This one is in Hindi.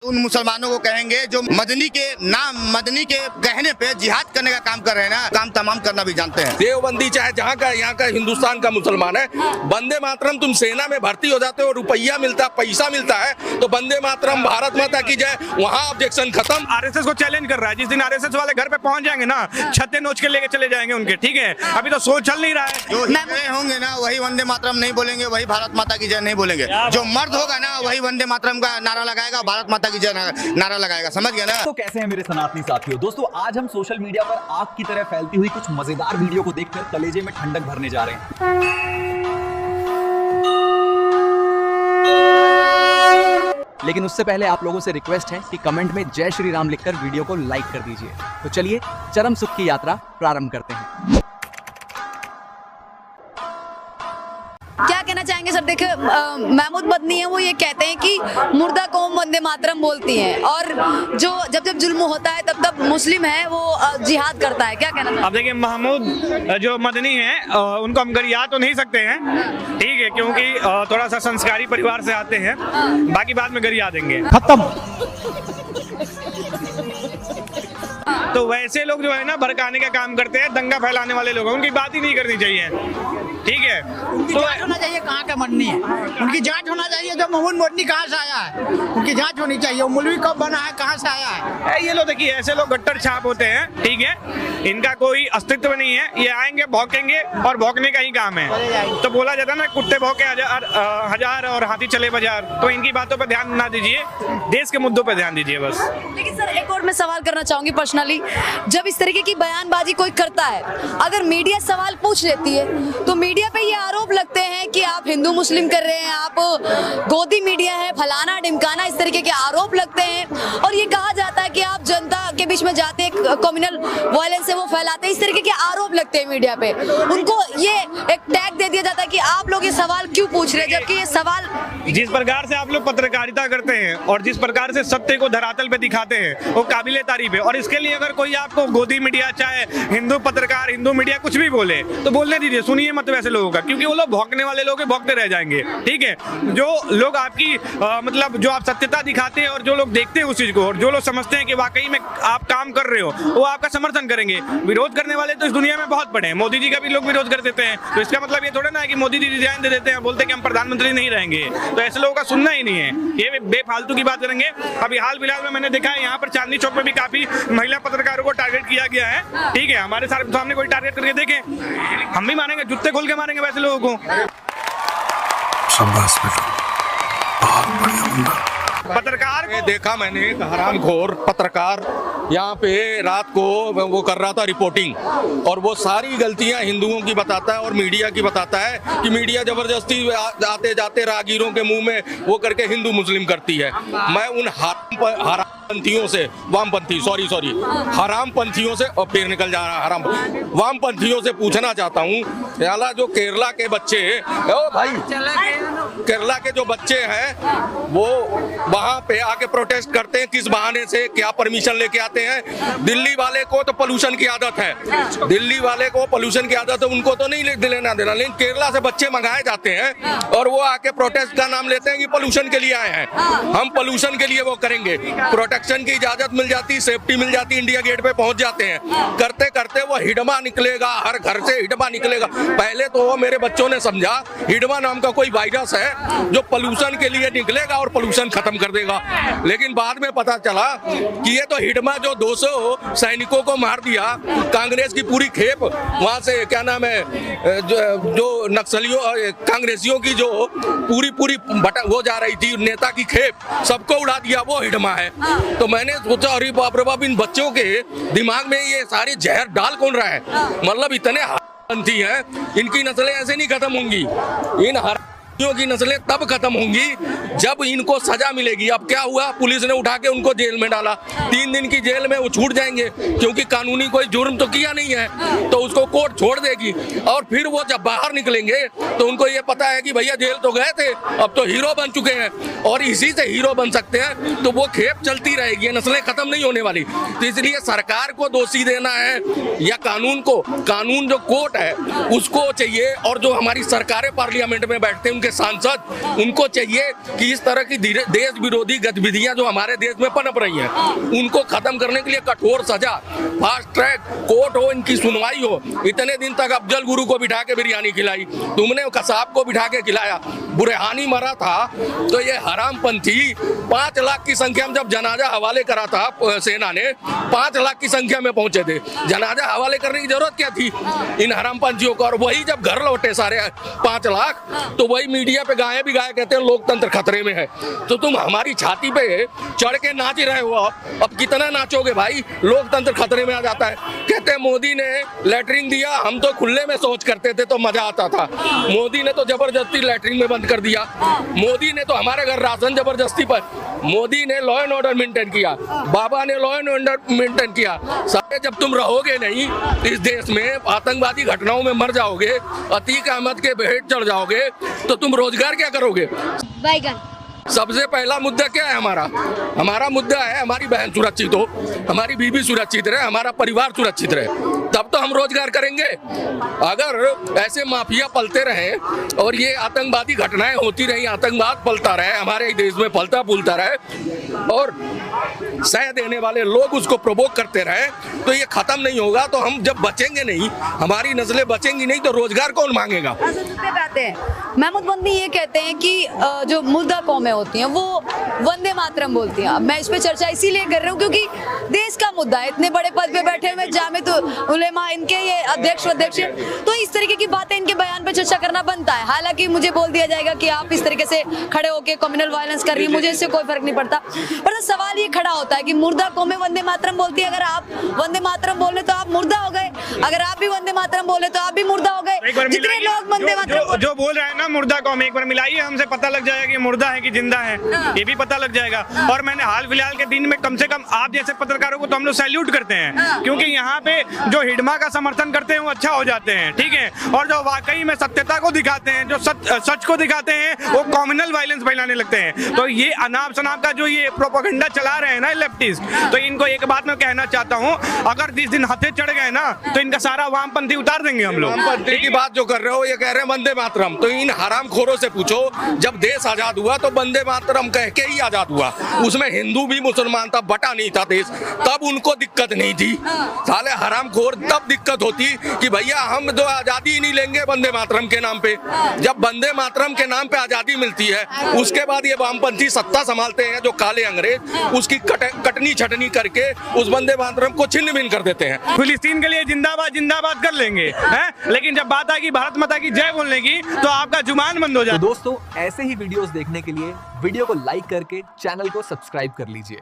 उन मुसलमानों को कहेंगे जो मदनी के कहने पे जिहाद करने का काम कर रहे हैं ना, काम तमाम करना भी जानते हैं। देवबंदी चाहे जहाँ का यहाँ का हिंदुस्तान का मुसलमान है, वंदे मातरम तुम सेना में भर्ती हो जाते हो, रुपया मिलता पैसा मिलता है, तो वंदे मातरम भारत माता की जय, वहाँ ऑब्जेक्शन खत्म। आरएसएस को चैलेंज कर रहा है। जिस दिन आरएसएस वाले घर पे पहुंच जाएंगे ना, छत्ते नोच के लेके चले जाएंगे उनके। ठीक है, अभी तो सोच चल नहीं रहा है। जो हिंदू होंगे ना वही वंदे मातरम नहीं बोलेंगे, वही भारत माता की जय नहीं बोलेंगे। जो मर्द होगा ना वही वंदे मातरम का नारा लगाएगा, भारत माता की जय नारा लगाएगा। समझ गया ना? तो कैसे हैं मेरे सनातनी साथियों। दोस्तों आज हम सोशल मीडिया पर आग की तरह फैलती हुई कुछ मजेदार वीडियो को देखकर कलेजे में ठंडक भरने जा रहे हैं। लेकिन उससे पहले आप लोगों से रिक्वेस्ट है कि कमेंट में जय श्री राम लिखकर वीडियो को लाइक कर दीजिए। तो चलिए चरम सुख की यात्रा प्रारंभ करते हैं। क्या कहना चाहेंगे सर? देखिए महमूद मदनी है, वो ये कहते हैं कि मुर्दा कौम वंदे मातरम बोलती है, और जो जब जुल्म होता है तब मुस्लिम है वो जिहाद करता है। क्या कहना? अब देखिए महमूद जो मदनी है उनको हम गरिया तो नहीं सकते हैं, ठीक है, क्योंकि थोड़ा सा संस्कारी परिवार से आते हैं। बाकी बाद में गरिया देंगे, खत्म। तो वैसे लोग जो है ना भड़काने का काम करते हैं, दंगा फैलाने वाले लोग, उनकी बात ही नहीं करनी चाहिए। ठीक है, तो जांच होना चाहिए कहाँ का मदनी है, उनकी जांच होना चाहिए। जो महमूद मदनी कहाँ से आया है उनकी जांच होनी चाहिए। मौलवी कब बना है, कहाँ से आया है? ये लोग देखिए ऐसे लोग गट्टर छाप होते हैं। ठीक है, इनका कोई अस्तित्व नहीं है। ये आएंगे भौंकेंगे और भौंकने का ही काम है। तो बोला जाता है ना, कुत्ते भौंके हजार और हाथी चले बाजार। तो इनकी बातों पर ध्यान ना दीजिए, देश के मुद्दों पर ध्यान दीजिए बस। लेकिन सर एक और मैं सवाल करना चाहूंगी पर्सनली, जब इस तरीके की बयानबाजी कोई करता है, अगर मीडिया सवाल पूछ लेती है तो मीडिया पे ये आरोप लगते हैं कि आप हिंदू मुस्लिम कर रहे हैं, आप गोदी मीडिया है, फलाना ढिमकाना, इस तरीके के आरोप लगते हैं। और ये कहा जाता है कि आप जनता के बीच में जाते हैं, कम्युनल वायलेंस है वो फैलाते हैं। इस तरीके के आरोप लगते हैं मीडिया पे, उनको ये एक टैग दे दिया जाता है कि आप लोग ये सवाल क्यों पूछ रहे हैं, जबकि ये सवाल जिस प्रकार से आप लोग पत्रकारिता करते हैं और जिस प्रकार से सत्य को धरातल पे दिखाते हैं वो काबिले तारीफ है। और इसके लिए अगर कोई आपको गोदी मीडिया, चाहे हिंदू पत्रकार, हिंदू मीडिया कुछ भी बोले तो बोलने दीजिए, सुनिए मत वैसे लोगों का, क्योंकि वो लोग भौंकने वाले लोग भौंकते रह जाएंगे। ठीक है, जो लोग आपकी मतलब जो आप सत्यता दिखाते हैं और जो लोग देखते हैं उस चीज को, और जो लोग समझते हैं कि वाकई में आप काम कर रहे हो, वो आपका समर्थन करेंगे। विरोध करने वाले तो इस दुनिया में बहुत पड़े हैं। मोदी जी का भी लोग विरोध कर देते हैं, तो इसका मतलब ये थोड़ा ना है कि मोदी जी रिजाइन दे देते हैं, बोलते हैं कि हम प्रधानमंत्री नहीं रहेंगे। तो ऐसे लोगों का सुनना ही नहीं है, ये बेफालतू की बात करेंगे। अभी हाल फिलहाल में मैंने देखा है यहाँ पर चांदनी चौक में भी काफी महिला पत्रकारों को टारगेट किया गया है। ठीक है, हमारे सामने कोई टारगेट करके देखे, हम भी मारेंगे, जूते खोल के मारेंगे वैसे लोगों को। शाबाश बेटा, बहुत बढ़िया बंदा। पत्रकार को देखा मैंने, एक हरामखोर पत्रकार यहाँ पे रात को वो कर रहा था रिपोर्टिंग, और वो सारी गलतियां हिंदुओं की बताता है और मीडिया की बताता है कि मीडिया जबरदस्ती आते जाते राहगीरों के मुंह में वो करके हिंदू मुस्लिम करती है। मैं उन हरामपंथियों से, वामपंथी सॉरी हरामपंथियों से, और फिर निकल जा रहा हराम, वामपंथियों से पूछना चाहता हूँ, याला जो केरला के बच्चे, ओ भाई केरला के जो बच्चे हैं वो वहाँ पे आके प्रोटेस्ट करते हैं, किस बहाने से, क्या परमिशन लेके आते हैं? दिल्ली वाले को तो पोल्यूशन की आदत है, दिल्ली वाले को पोल्यूशन की आदत है, उनको तो नहीं लेना देना। लेकिन केरला से बच्चे मंगाए जाते हैं और वो आके प्रोटेस्ट का नाम लेते हैं कि पोल्यूशन के लिए आए हैं, हम पोल्यूशन के लिए वो करेंगे। प्रोटेक्शन की इजाजत मिल जाती, सेफ्टी मिल जाती, इंडिया गेट पे पहुंच जाते हैं। करते करते वो हिडमा निकलेगा, हर घर से हिडमा निकलेगा। पहले तो वो मेरे बच्चों ने समझा हिडमा नाम का कोई वायरस है जो पोल्यूशन के लिए निकलेगा और पोल्यूशन खत्म कर देगा, लेकिन बाद में पता चला कि ये तो हिडमा जो 200 सैनिकों को मार दिया, कांग्रेस की पूरी खेप वहां से, क्या नाम है, जो नक्सलियों कांग्रेसियों की जो पूरी वो जा रही थी, नेता की खेप सबको उड़ा दिया, वो हिडमा है। तो मैंने सोचा अरे बाप रे बाप, इन बच्चों के दिमाग में ये सारी जहर डाल कौन रहा है? मतलब इतने हरामपंथी हैं, इनकी नस्लें ऐसे नहीं खत्म होंगी, इन की नस्लें तब खत्म होंगी जब इनको सजा मिलेगी। अब क्या हुआ, पुलिस ने उठा के उनको जेल में डाला, 3 दिन की जेल में वो छूट जाएंगे क्योंकि कानूनी कोई जुर्म तो किया नहीं है, तो उसको कोर्ट छोड़ देगी। और फिर वो जब बाहर निकलेंगे तो उनको ये पता है कि भैया जेल तो गए थे, अब तो हीरो बन चुके हैं और इसी से हीरो बन सकते हैं, तो वो खेप चलती रहेगी, नस्लें खत्म नहीं होने वाली। तो इसलिए सरकार को दोषी देना है या कानून को, कानून जो कोर्ट है उसको चाहिए, और जो हमारी सरकारें पार्लियामेंट में बैठते हैं उनके के सांसद, उनको चाहिए कि इस तरह की देश विरोधी गतिविधियां जो हमारे देश में पनप रही हैं, उनको खत्म करने के लिए कठोर सजा, फास्ट ट्रैक कोर्ट हो, इनकी सुनवाई हो। इतने दिन तक अफजल गुरु को बिठा के बिरयानी खिलाई, तुमने कसाब को बिठा के खिलाया, बुरहानी मरा था तो ये हरामपंथी 5 लाख की संख्या में जब जनाजा हवाले करा था सेना ने, 5 लाख की संख्या में पहुंचे थे। जनाजा हवाले करने की जरूरत क्या थी इन हरामपंथियों को? और वही जब घर लौटे सारे 5 लाख, तो वही मीडिया पे गाए भी गाए, कहते हैं लोकतंत्र खतरे में है। तो तुम हमारी छाती पे चढ़ के नाच रहे हो, अब कितना नाचोगे भाई? लोकतंत्र खतरे में आ जाता है। कहते हैं मोदी ने लैटरिन दिया, हम तो खुले में शौच करते थे तो मजा आता था। मोदी ने तो जबरदस्ती लैटरिन में बंद कर दिया। मोदी ने तो हमारे घर राशन जबरदस्ती पर, मोदी ने लॉ एंड ऑर्डर मेंटेन किया, बाबा ने लॉ एंड ऑर्डर मेंटेन किया। सारे जब तुम रहोगे नहीं इस देश में, आतंकवादी घटनाओं में मर जाओगे, अतीक अहमद के भेंट चढ़ जाओगे, तो तुम रोजगार क्या करोगे? बैगन। सबसे पहला मुद्दा क्या है हमारा मुद्दा है हमारी बहन सुरक्षित हो, हमारी बीवी सुरक्षित रहे, हमारा परिवार सुरक्षित रहे, तब तो हम रोजगार करेंगे। अगर ऐसे माफिया पलते रहे और ये आतंकवादी घटनाएं होती रही, आतंकवाद पलता रहे, हमारे देश में फलता फूलता रहे और सह देने वाले लोग उसको प्रोवोक करते रहे, तो ये खत्म नहीं होगा। तो हम जब बचेंगे नहीं, हमारी नस्लें बचेंगी नहीं, तो रोजगार कौन मांगेगा? महमूद बंदी ये कहते हैं कि जो मुर्दा कौमें होती हैं वो वंदे मातरम बोलती हैं। मैं इस पे चर्चा इसीलिए कर रही हूँ क्योंकि देश का मुद्दा है, इतने बड़े पद पे बैठे हुए जामित उलेमा, इनके ये अध्यक्ष, तो इस तरीके की बातें इनके बयान पे चर्चा करना बनता है। हालांकि मुझे बोल दिया जाएगा कि आप इस तरीके से खड़े होकर कम्युनल वायलेंस कर रही है, मुझे इससे कोई फर्क नहीं पड़ता। पर तो सवाल ये खड़ा होता है कि मुर्दा कौमें वंदे मातरम बोलती है, अगर आप वंदे मातरम बोले तो आप मुर्दा हो गए, अगर आप भी वंदे मातरम बोले तो आप भी मुर्दा हो गए। जितने लोग वंदे मातरम जो बोल रहे हैं ना मुर्दा कौम, एक बार मिलाइए, हमसे पता लग जाएगा कि मुर्दा है कि जिंदा है, ये भी पता लग जाएगा। और मैंने हाल फिलहाल के दिन में कम से कम आप जैसे पत्रकारों को तो हम लोग सैल्यूट करते हैं, क्योंकि यहाँ पे जो हिडमा का समर्थन करते हैं वो अच्छा हो जाते हैं, ठीक है, और जो वाकई में सत्यता को दिखाते हैं, जो सच को दिखाते हैं, वो कम्युनल वायलेंस फैलाने लगते हैं। तो ये अनाप शनाप का जो ये प्रोपेगेंडा चला रहे हैं ना लेफ्टिस्ट, तो इनको एक बात मैं कहना चाहता हूँ, अगर जिस दिन हथे चढ़ गए ना तो इनका सारा वामपंथी उतार देंगे हम लोग। वामपंथी की बात जो कर रहे हो, ये कह रहे हैं वंदे मातरम, तो इन हरामखोरों से पूछो, जब देश आजाद हुआ तो वंदे मातरम कह के ही आजाद हुआ, उसमें हिंदू भी मुसलमान था, बटा नहीं था देश, तब उनको दिक्कत नहीं थी। साले हरामखोर तब दिक्कत होती कि भैया हम तो आजादी ही नहीं लेंगे वंदे मातरम के नाम पे। जब वंदे मातरम के नाम पे आजादी मिलती है, उसके बाद ये वामपंथी सत्ता संभालते हैं, जो काले अंग्रेज, उसकी कटनी छटनी करके उस वंदे मातरम को छिन्न भिन्न कर देते हैं। फिलिस्तीन के लिए जिंदाबाद जिंदाबाद कर लेंगे, हैं? लेकिन जब बात आएगी भारत माता की जय बोलने की, तो आपका जुबान बंद हो जाए। तो दोस्तों, ऐसे ही वीडियोस देखने के लिए वीडियो को लाइक करके चैनल को सब्सक्राइब कर लीजिए।